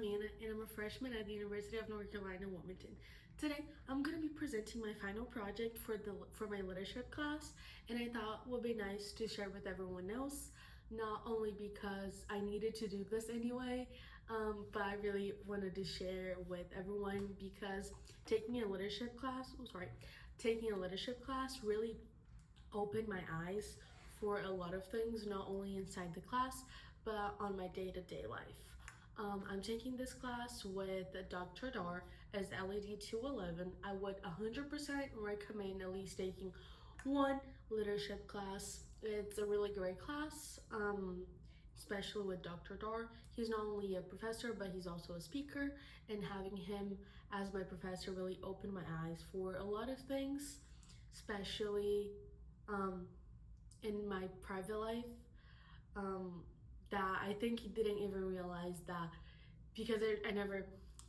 I'm Anna, and I'm a freshman at the University of North Carolina, Wilmington. Today, I'm going to be presenting my final project for my leadership class, and I thought it would be nice to share with everyone else, not only because I needed to do this anyway, but I really wanted to share with everyone because taking a leadership class, really opened my eyes for a lot of things, not only inside the class, but on my day-to-day life. I'm taking this class with Dr.Dar as LED 211. I would 100% recommend at least taking one leadership class. It's a really great class, especially with Dr. Dar. He's not only a professor, but he's also a speaker, and having him as my professor really opened my eyes for a lot of things, especially in my private life. That I think he didn't even realize that because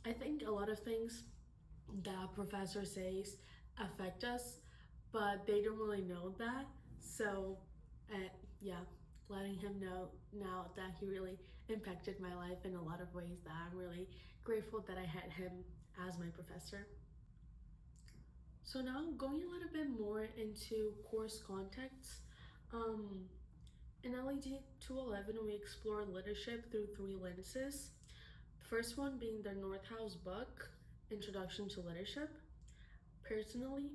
I think a lot of things that professor says affect us, but they don't really know that. So, yeah, letting him know now that he really impacted my life in a lot of ways that I'm really grateful that I had him as my professor. So now going a little bit more into course context. In LED 211, we explore leadership through 3 lenses. The first one being the Northouse book, Introduction to Leadership. Personally,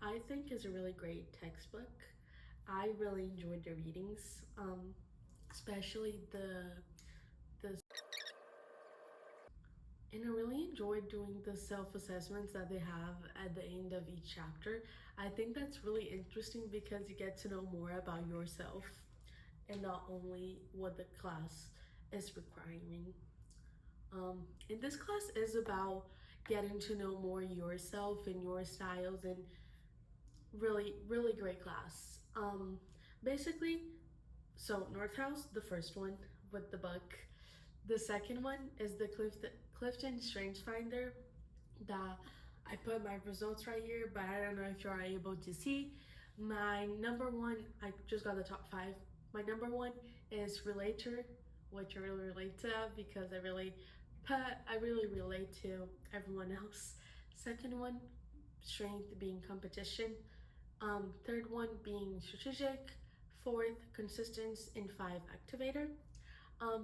I think is a really great textbook. I really enjoyed the readings, especially and I really enjoyed doing the self-assessments that they have at the end of each chapter. I think that's really interesting because you get to know more about yourself and not only what the class is requiring. And this class is about getting to know more yourself and your styles, and really great class. Basically, so Northouse, the first one with the book. The second one is the Clifton Strengths Finder that I put my results right here, but I don't know if you're able to see. My number one, I just got the top 5. My number one is Relator, which I really relate to because I really relate to everyone else. Second one, Strength being competition. Third one being strategic. Fourth, consistency, and 5, activator.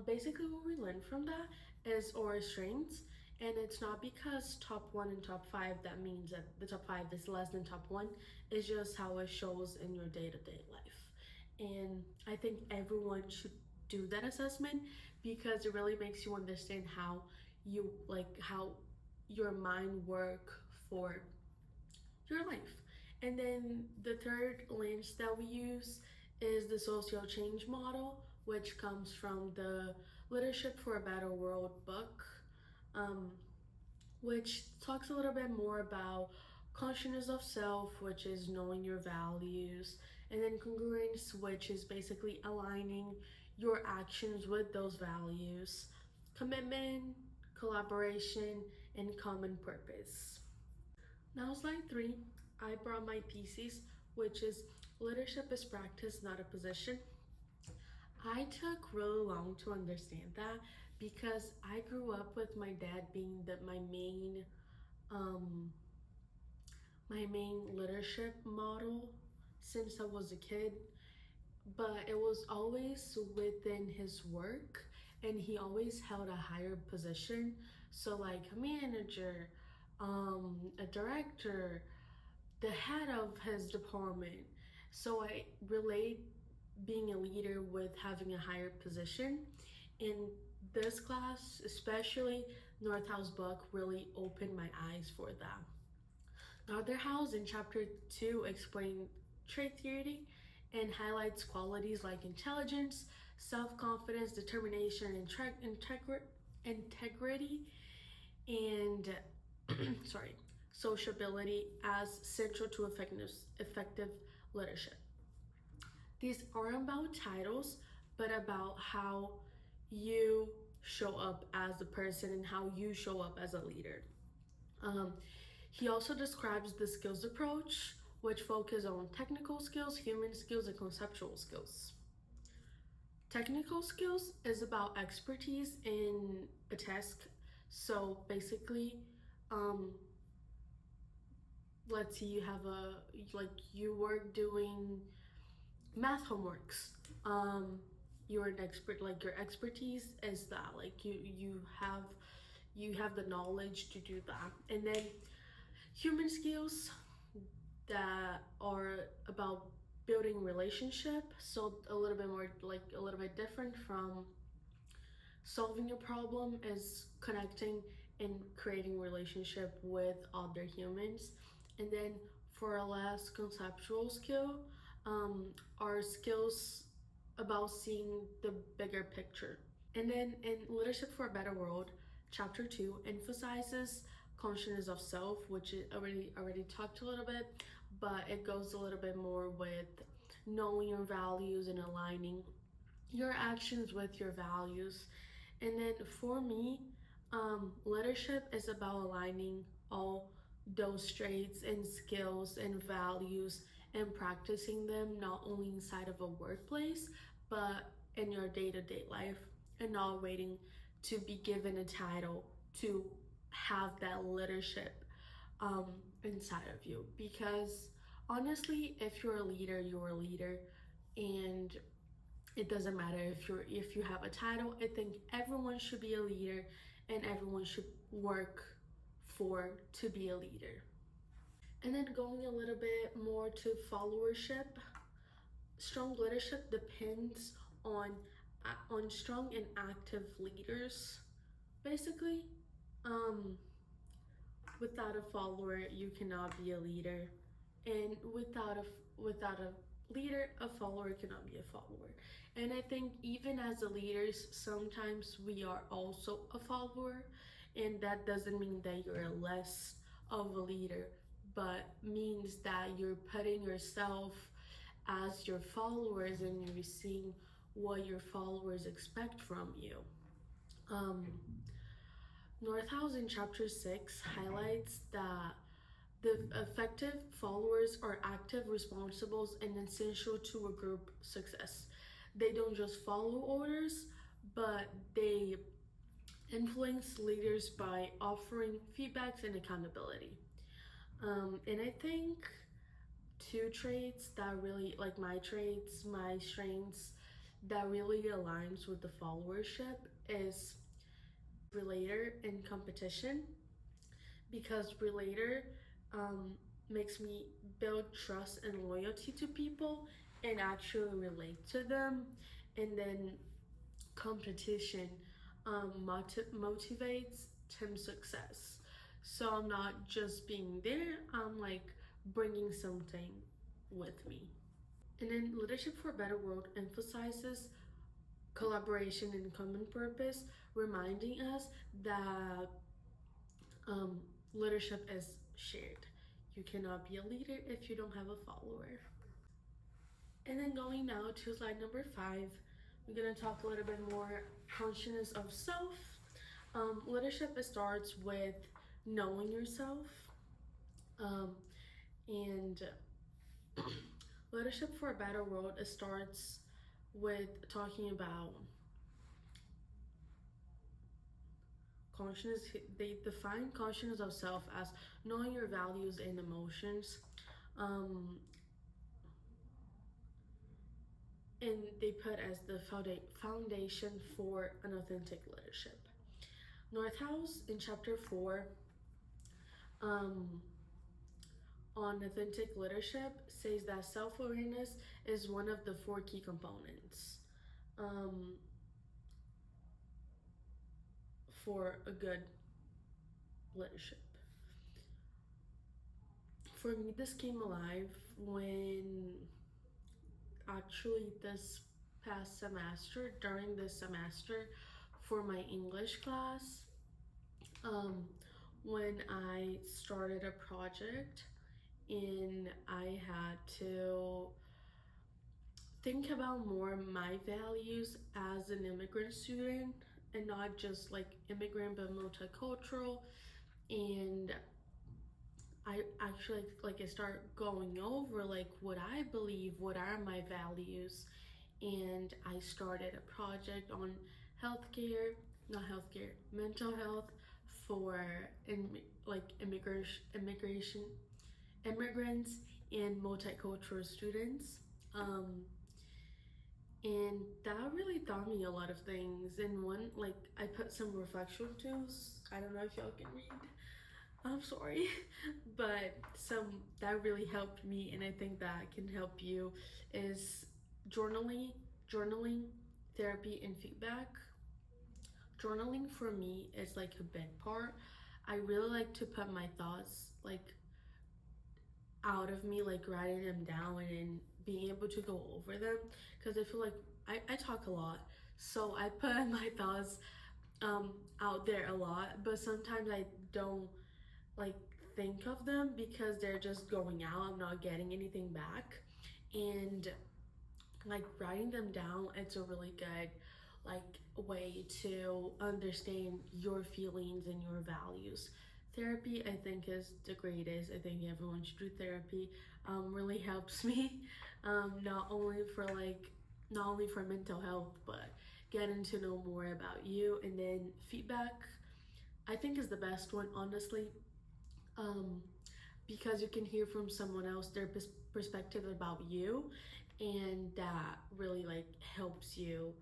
Basically what we learn from that is our strengths, and it's not because top 1 and top 5 that means that the top 5 is less than top 1. It's just how it shows in your day-to-day life. And I think everyone should do that assessment because it really makes you understand how your mind work for your life. And then the third lens that we use is the social change model, which comes from the Leadership for a Better World book, which talks a little bit more about consciousness of self, which is knowing your values, and then congruence, which is basically aligning your actions with those values, commitment, collaboration, and common purpose. Now slide 3, I brought my thesis, which is leadership is practice, not a position. I took really long to understand that because I grew up with my dad being my main leadership model since I was a kid, but it was always within his work, and he always held a higher position, so like a manager, a director, the head of his department. So I relate being a leader with having a higher position. In this class, especially Northouse book really opened my eyes for that. Northouse in chapter 2 explained trait theory and highlights qualities like intelligence, self-confidence, determination, integrity, and sociability as central to effective leadership. These aren't about titles, but about how you show up as a person and how you show up as a leader. He also describes the skills approach, which focus on technical skills, human skills, and conceptual skills. Technical skills is about expertise in a task So basically, um, let's see, you have a like you were doing math homeworks. Um, you're an expert. Like your expertise is that. Like you have the knowledge to do that. And then human skills that are about building relationship. So a little bit more like a little bit different from solving a problem is connecting and creating relationship with other humans. And then for a last conceptual skill, um, are skills about seeing the bigger picture. And then in Leadership for a Better World, chapter 2 emphasizes consciousness of self, which is already talked a little bit, but it goes a little bit more with knowing your values and aligning your actions with your values. And then for me, leadership is about aligning all those traits and skills and values and practicing them not only inside of a workplace, but in your day to day life, and not waiting to be given a title to have that leadership um, inside of you. Because honestly, if you're a leader, you're a leader. And it doesn't matter if you have a title. I think everyone should be a leader and everyone should work for to be a leader. And then going a little bit more to followership, strong leadership depends on strong and active leaders. Basically, um, without a follower, you cannot be a leader, and without a leader, a follower cannot be a follower. And I think even as a leaders, sometimes we are also a follower, and that doesn't mean that you're less of a leader, but means that you're putting yourself as your followers and you're seeing what your followers expect from you. Um, Northhouse in chapter 6 highlights that the effective followers are active, responsible, and essential to a group success. They don't just follow orders, but they influence leaders by offering feedbacks and accountability. And I think two traits that really, like my traits, my strengths, that really aligns with the followership is relator and competition, because relator makes me build trust and loyalty to people and actually relate to them. And then competition motivates team success. So I'm not just being there, I'm like bringing something with me. And then Leadership for a Better World emphasizes collaboration and common purpose, reminding us that um, leadership is shared. You cannot be a leader if you don't have a follower. And then going now to slide number 5, we're gonna talk a little bit more consciousness of self. Leadership starts with knowing yourself, um, and leadership for a better world starts with talking about consciousness. They define consciousness of self as knowing your values and emotions, um, and they put as the foundation for an authentic leadership. Northhouse in chapter 4 um, on authentic leadership says that self-awareness is one of the 4 key components um, for a good leadership. For me, this came alive when actually this past semester, during this semester for my English class, um, when I started a project and I had to think about more my values as an immigrant student, and not just like immigrant but multicultural. And I actually like I start going over like what I believe, what are my values, and I started a project on healthcare, not healthcare, mental health for immigrants and multicultural students. Um, and that really taught me a lot of things. And one, like, I put some reflection tools. I don't know if y'all can read. I'm sorry, but some that really helped me, and I think that can help you. Is journaling, journaling, therapy, and feedback. Journaling for me is like a big part. I really like to put my thoughts like out of me, like writing them down and being able to go over them, because I feel like I talk a lot, so I put my thoughts out there a lot, but sometimes I don't like think of them because they're just going out. I'm not getting anything back, and like writing them down, it's a really good like way to understand your feelings and your values. Therapy, I think, is the greatest. I think everyone should do therapy. Really helps me, not only for mental health, but getting to know more about you. And then feedback, I think, is the best one, honestly, um, because you can hear from someone else their perspective about you, and that really like helps you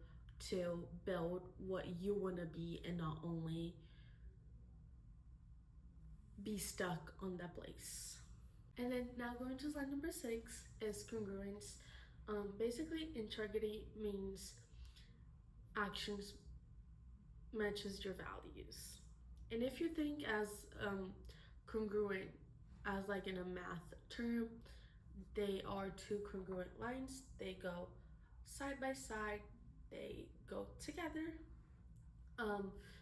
to build what you want to be and not only be stuck on that place. And then now going to slide number 6 is congruence. Basically, integrity means actions matches your values. And if you think as congruent as like in a math term, they are two congruent lines. They go side by side. They go together.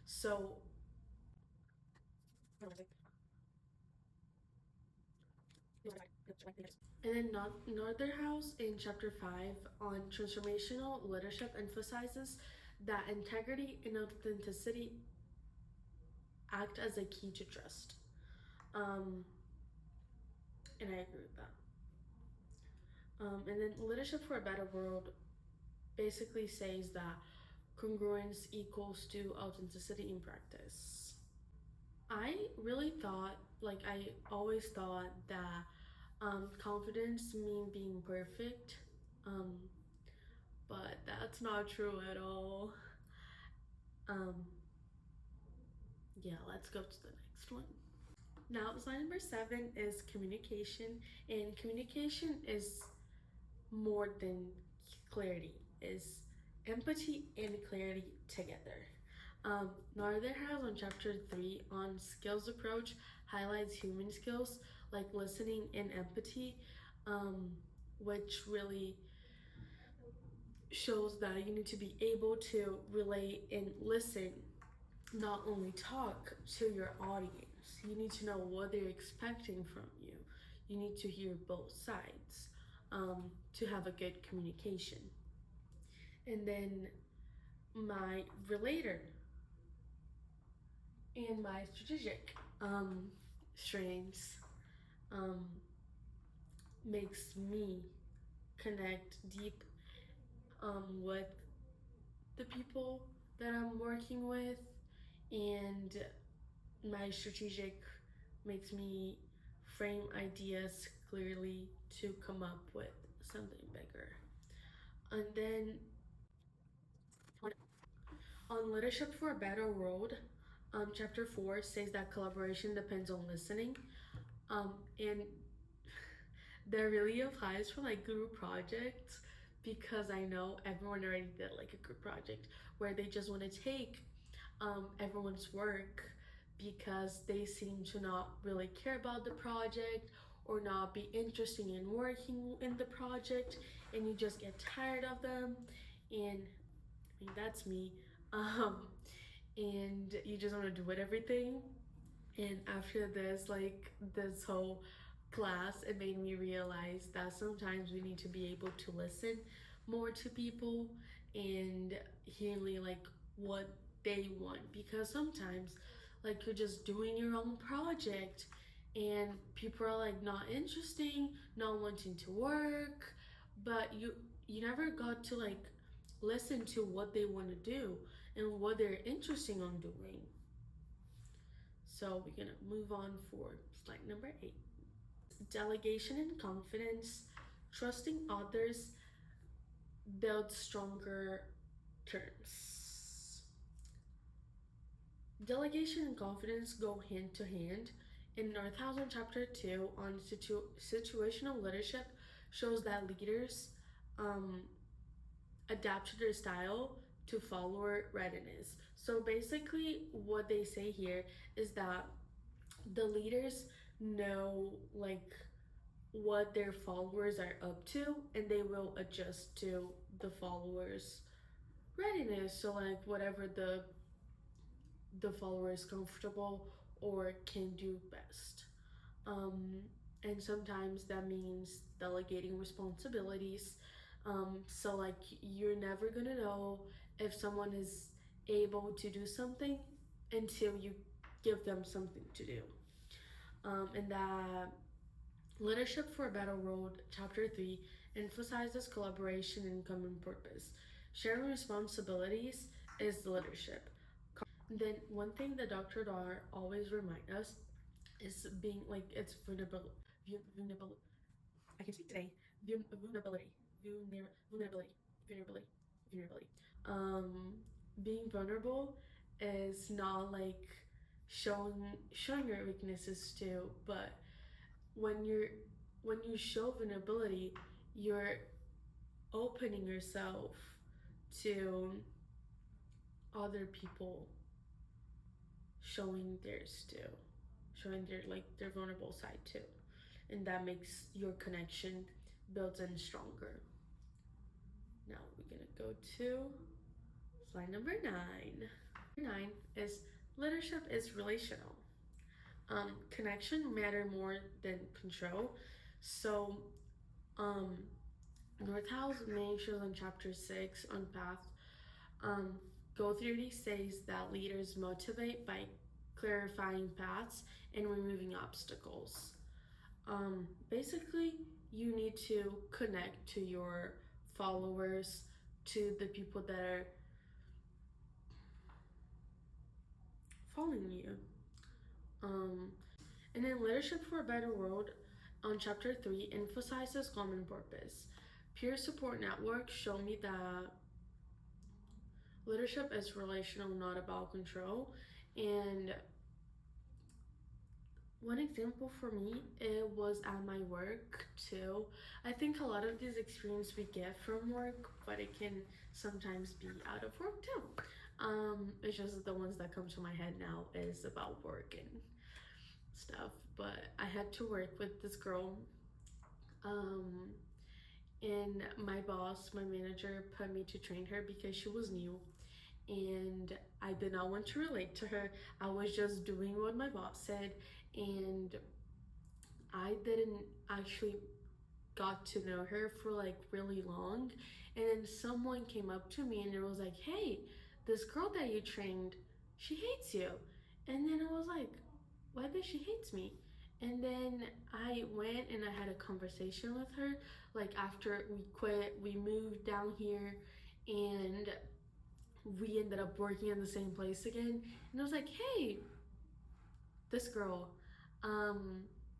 So and then Northern in chapter 5 on transformational leadership emphasizes that integrity and authenticity act as a key to trust. Um, and I agree with that. And then Leadership for a Better World basically says that congruence equals to authenticity in practice. I really thought, like, I always thought that confidence mean being perfect, um, but that's not true at all. Um, yeah, let's go to the next one. Now, slide number 7 is communication, and communication is more than clarity, is empathy and clarity together. Northern has on chapter 3 on skills approach highlights human skills like listening and empathy, um, which really shows that you need to be able to relate and listen, not only talk to your audience. You need to know what they're expecting from you. You need to hear both sides to have a good communication. And then my relator and my strategic strengths um, makes me connect deep with the people that I'm working with, and my strategic makes me frame ideas clearly to come up with something bigger. And then on Leadership for a Better World, chapter 4 says that collaboration depends on listening. And that really applies for like group projects, because I know everyone already did like a group project where they just want to take everyone's work because they seem to not really care about the project or not be interested in working in the project, and you just get tired of them. And I mean, that's me. Um, and you just want to do it everything. And after this whole class, it made me realize that sometimes we need to be able to listen more to people and hearing like what they want, because sometimes like you're just doing your own project and people are like not interesting, not wanting to work, but you never got to like listen to what they want to do and what they're interested on doing. So we're gonna move on for slide number 8. Delegation and confidence. Trusting others builds stronger terms. Delegation and confidence go hand to hand. In Northhausen chapter 2 on situational leadership shows that leaders um, adapt to their style to follower readiness. So basically what they say here is that the leaders know like what their followers are up to and they will adjust to the followers readiness, so like whatever the follower is comfortable or can do best. um, and sometimes that means delegating responsibilities. So like you're never gonna know if someone is able to do something until you give them something to do. And that Leadership for a Better World, Chapter 3, emphasizes collaboration and common purpose. Sharing responsibilities is leadership. Then, one thing that Dr. Dar always reminds us is being like it's vulnerability. Vulnerability. I can speak today. Vulnerability. Vulnerability. Vulnerability. Vulnerability. Um, Being vulnerable is not like showing your weaknesses too, but when you're when you show vulnerability, you're opening yourself to other people showing theirs too, showing their vulnerable side too, and that makes your connection built in stronger. Now we're gonna go to slide number 9. 9 is leadership is relational. Connection matter more than control. So um, Northhouse mentions in chapter 6 on path um, go through these stages that leaders motivate by clarifying paths and removing obstacles. Basically, you need to connect to your followers, to the people that are following you. And then Leadership for a Better World on chapter 3 emphasizes common purpose. Peer support networks show me that leadership is relational, not about control. And one example for me, it was at my work too. I think a lot of these experiences we get from work, but it can sometimes be out of work too. It's just the ones that come to my head now is about work and stuff. But I had to work with this girl, um, and my boss, my manager, put me to train her because she was new and I did not want to relate to her. I was just doing what my boss said, and I didn't actually got to know her for like really long. And then someone came up to me and it was like, "Hey, this girl that you trained, she hates you." And then I was like, "Why does she hate me?" And then I went and I had a conversation with her. Like after we quit, we moved down here and we ended up working in the same place again. And I was like, "Hey, this girl,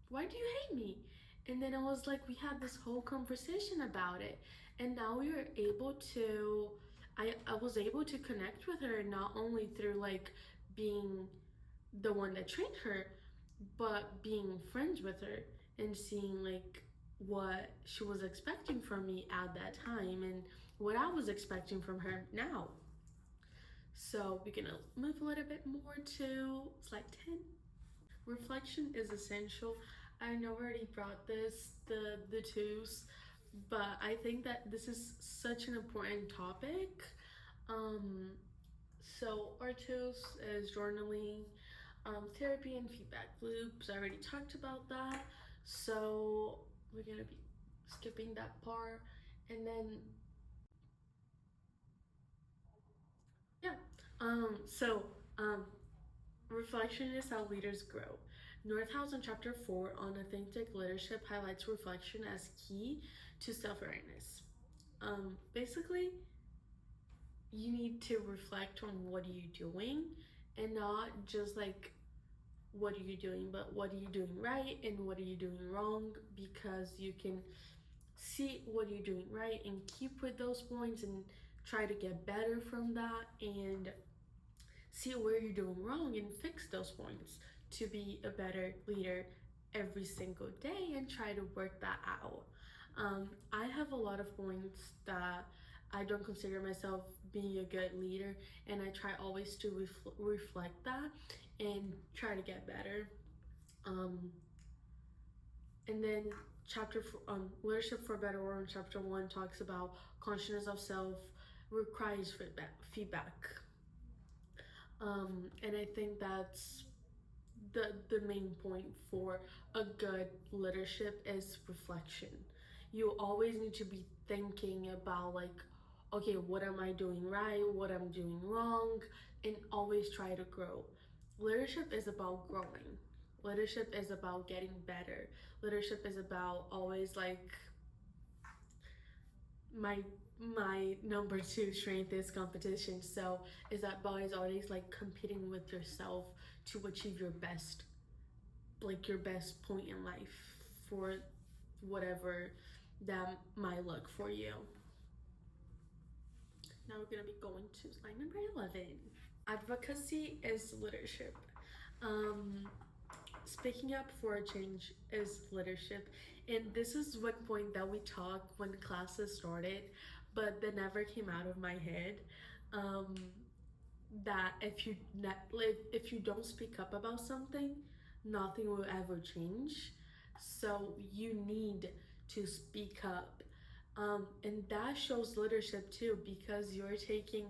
why do you hate me?" And then I was like, we had this whole conversation about it. And now we were able to, I was able to connect with her not only through like being the one that trained her, but being friends with her and seeing like what she was expecting from me at that time and what I was expecting from her now. So we're gonna move a little bit more to slide 10. Reflection is essential. I know I already brought this, the twos, but I think that this is such an important topic. Um, so our twos is journaling, therapy and feedback loops. I already talked about that. So we're gonna be skipping that part. And then yeah. So reflection is how leaders grow. Northhausen chapter 4 on authentic leadership highlights reflection as key to self-awareness. Basically, you need to reflect on what you're doing and not just like what are you doing, but what are you doing right and what are you doing wrong, because you can see what you're doing right and keep with those points and try to get better from that, and see where you're doing wrong and fix those points to be a better leader every single day and try to work that out. I have a lot of points that I don't consider myself being a good leader, and I try always to reflect that and try to get better. Um, and then leadership for a better world, chapter 1 talks about consciousness of self requires feedback. And I think that's the main point for a good leadership is reflection. You always need to be thinking about, like, okay, what am I doing right, what I'm doing wrong, and always try to grow. Leadership is about growing. Leadership is about getting better. Leadership is about always, like, my my number two strength is competition. So is that always like competing with yourself to achieve your best, like your best point in life for whatever that might look for you. Now we're gonna be going to slide number 11. Advocacy is leadership. Um, Speaking up for a change is leadership, and this is one point that we talked when classes started, but that never came out of my head. Um, that if you don't speak up about something, nothing will ever change. So you need to speak up, and that shows leadership too, because you're taking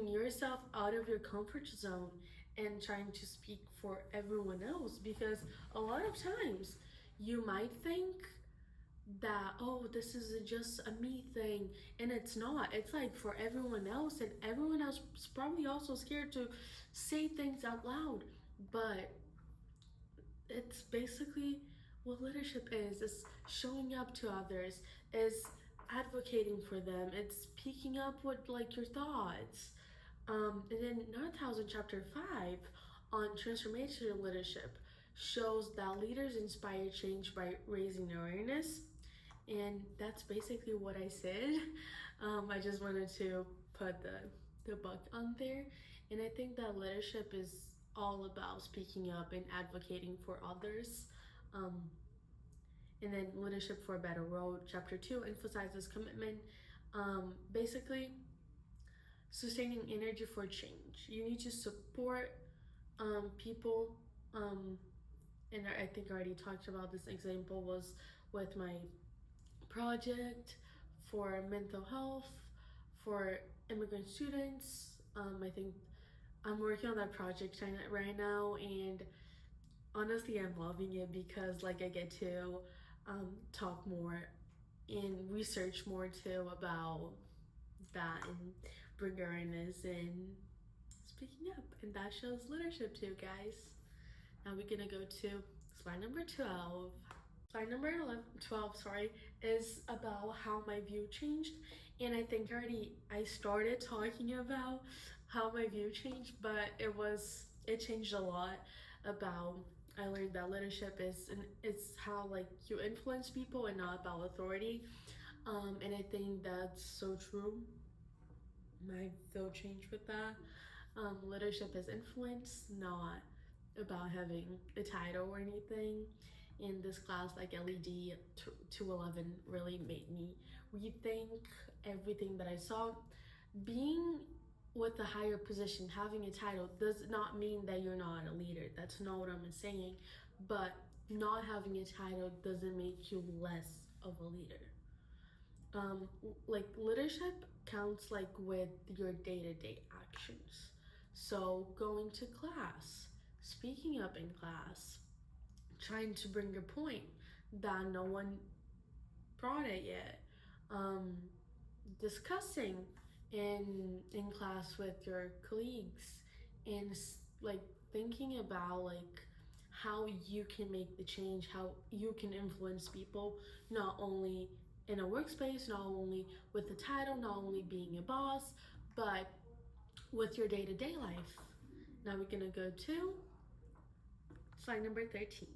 yourself out of your comfort zone and trying to speak for everyone else, because a lot of times you might think that, oh, this is just a me thing, and it's not. It's like for everyone else, and everyone else is probably also scared to say things out loud. But it's basically what leadership is showing up to others, is advocating for them, it's speaking up with like your thoughts. And then 9000 chapter 5 on transformational leadership shows that leaders inspire change by raising awareness, and that's basically what I said. I just wanted to put the book on there, and I think that leadership is all about speaking up and advocating for others. Um, and then leadership for a better world, chapter 2 emphasizes commitment. Basically, sustaining energy for change. You need to support people. And I think I already talked about this example was with my project for mental health for immigrant students. I think I'm working on that project right now, and honestly, I'm loving it because like I get to talk more and research more too about that and bring awareness and speaking up, and that shows leadership too, guys. Now we're gonna go to slide number 12. Slide number 12, sorry, is about how my view changed. And I think already I started talking about how my view changed, but it changed a lot. About, I learned that leadership it's how like you influence people and not about authority. And I think that's so true. My view changed with that. Leadership is influence, not about having a title or anything. In this class, like LED 211 really made me rethink everything that I saw. Being with a higher position, having a title, does not mean that you're not a leader. That's not what I'm saying. But not having a title doesn't make you less of a leader. Like leadership counts like with your day-to-day actions. So going to class, speaking up in class, trying to bring your point that no one brought it yet, um, discussing in class with your colleagues, and like thinking about like how you can make the change, how you can influence people, not only in a workspace, not only with the title, not only being a boss, but with your day-to-day life. Now we're gonna go to Slide number 13.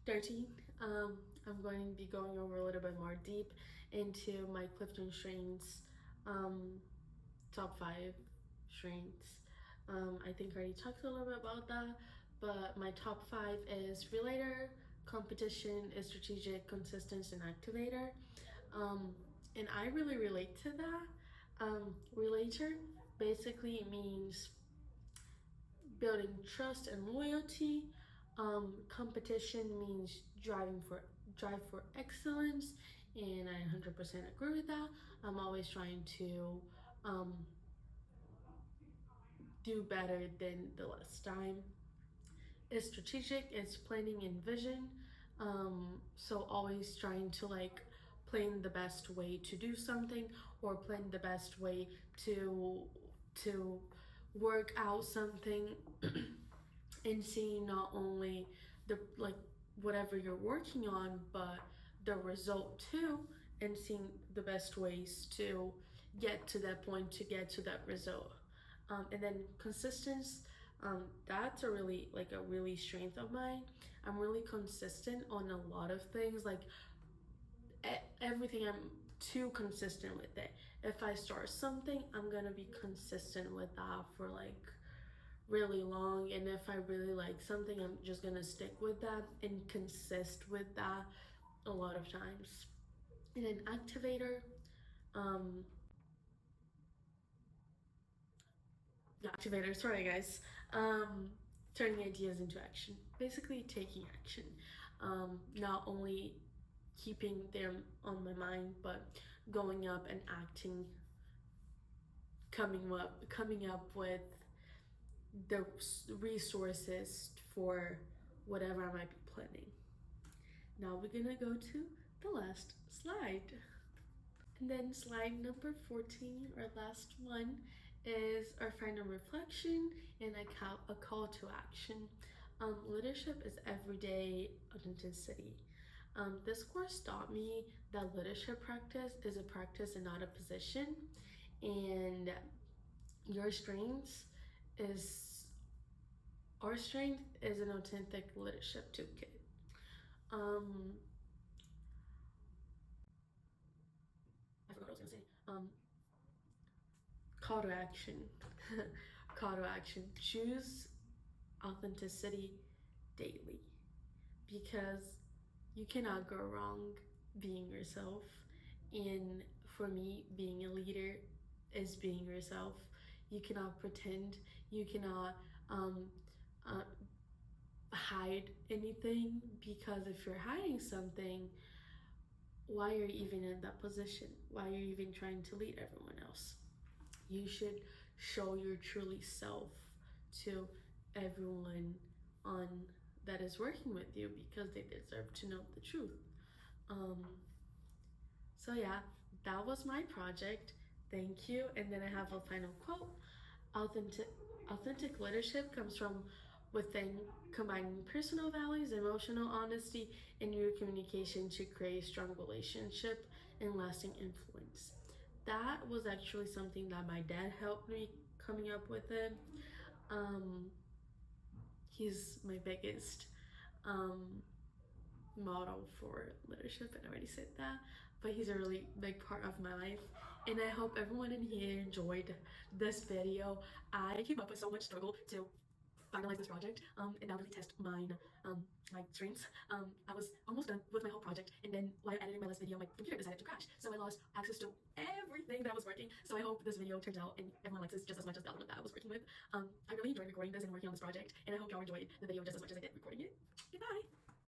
13, I'm going to be going over a little bit more deep into my Clifton Strengths top 5 strengths. I think I already talked a little bit about that, but my top 5 is relator, competition, is strategic, consistent, and activator. And I really relate to that. Relator basically means building trust and loyalty. Competition means drive for excellence, and I 100% agree with that. I'm always trying to um, do better than the last time. It's strategic, it's planning and vision. So always trying to like plan the best way to do something, or plan the best way to work out something and seeing not only the like whatever you're working on, but the result too, and seeing the best ways to get to that point, to get to that result. And then consistency, that's a really strength of mine. I'm really consistent on a lot of things, like everything. I'm too consistent with it. If I start something, I'm gonna be consistent with that for like really long, and if I really like something, I'm just gonna stick with that and consist with that a lot of times. And an activator, um activator, sorry guys, um turning ideas into action, basically taking action, not only keeping them on my mind, but going up and acting, coming up with the resources for whatever I might be planning. Now we're gonna go to the last slide. And then slide number 14, our last one, is our final reflection and a call to action. Leadership is everyday authenticity. This course taught me that leadership practice is a practice and not a position, and your strengths is our strength is an authentic leadership toolkit. I forgot what I was gonna say. Call to action. Call to action. Choose authenticity daily, because you cannot go wrong being yourself. And for me, being a leader is being yourself. You cannot pretend. You cannot uh, hide anything, because if you're hiding something, why are you even in that position? Why are you even trying to lead everyone else? You should show your truly self to everyone on that is working with you, because they deserve to know the truth. Um, so yeah, that was my project. Thank you. And then I have a final quote. Authentic leadership comes from within, combining personal values, emotional honesty, and your communication to create a strong relationship and lasting influence. That was actually something that my dad helped me coming up with it. Um, he's my biggest model for leadership, and I already said that, but he's a really big part of my life. And I hope everyone in here enjoyed this video. I came up with so much struggle to finalize this project, and now really test my strengths. I was almost done with my whole project, and then while editing my last video, my computer decided to crash, so I lost access to everything that was working. So I hope this video turns out and everyone likes this just as much as the other one that I was working with. I really enjoyed recording this and working on this project, and I hope y'all enjoyed the video just as much as I did recording it. Goodbye!